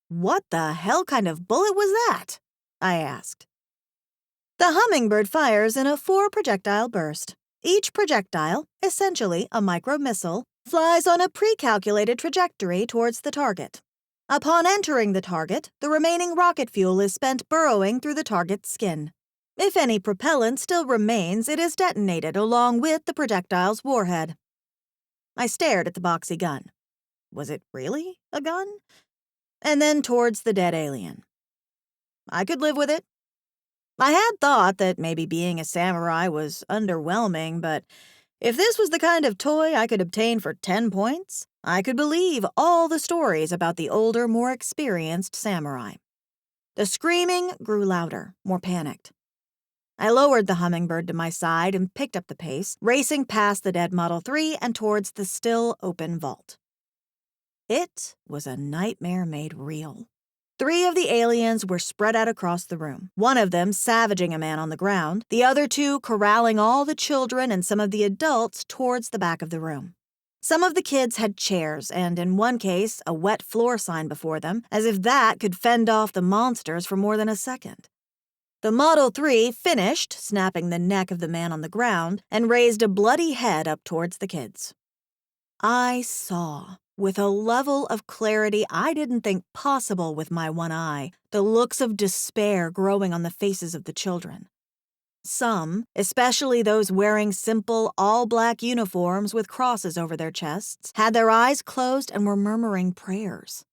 What the hell kind of bullet was that? I asked. The hummingbird fires in a 4-projectile burst. Each projectile, essentially a micro-missile, flies on a pre-calculated trajectory towards the target. Upon entering the target, the remaining rocket fuel is spent burrowing through the target's skin. If any propellant still remains, it is detonated along with the projectile's warhead. I stared at the boxy gun. Was it really a gun? And then towards the dead alien. I could live with it. I had thought that maybe being a samurai was underwhelming, but if this was the kind of toy I could obtain for 10 points, I could believe all the stories about the older, more experienced samurai. The screaming grew louder, more panicked. I lowered the hummingbird to my side and picked up the pace, racing past the dead Model 3 and towards the still open vault. It was a nightmare made real. 3 of the aliens were spread out across the room, one of them savaging a man on the ground, the other 2 corralling all the children and some of the adults towards the back of the room. Some of the kids had chairs and, in one case, a wet floor sign before them, as if that could fend off the monsters for more than a second. The Model 3 finished snapping the neck of the man on the ground and raised a bloody head up towards the kids. I saw, with a level of clarity I didn't think possible with my one eye, the looks of despair growing on the faces of the children. Some, especially those wearing simple, all-black uniforms with crosses over their chests, had their eyes closed and were murmuring prayers.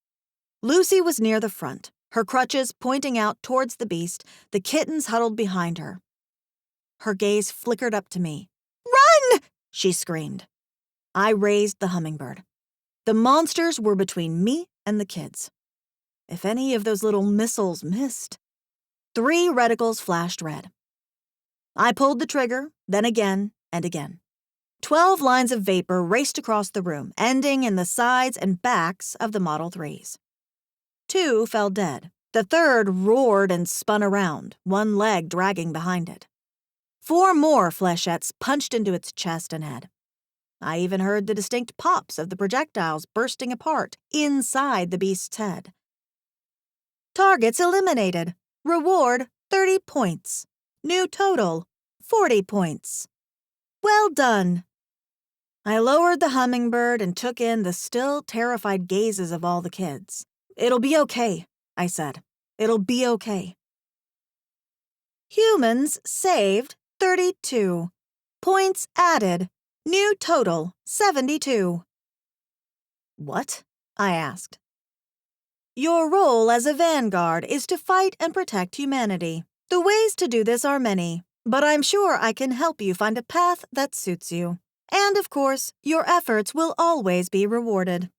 Lucy was near the front, her crutches pointing out towards the beast, the kittens huddled behind her. Her gaze flickered up to me. "Run!" she screamed. I raised the hummingbird. The monsters were between me and the kids. If any of those little missiles missed. 3 reticles flashed red. I pulled the trigger, then again and again. 12 lines of vapor raced across the room, ending in the sides and backs of the Model 3s. 2 fell dead. The 3rd roared and spun around, one leg dragging behind it. 4 more flechettes punched into its chest and head. I even heard the distinct pops of the projectiles bursting apart inside the beast's head. Targets eliminated. Reward 30 points. New total 40 points. Well done. I lowered the hummingbird and took in the still terrified gazes of all the kids. It'll be okay, I said. It'll be okay. Humans saved 32. Points added. New total, 72. What? I asked. Your role as a vanguard is to fight and protect humanity. The ways to do this are many, but I'm sure I can help you find a path that suits you. And of course, your efforts will always be rewarded.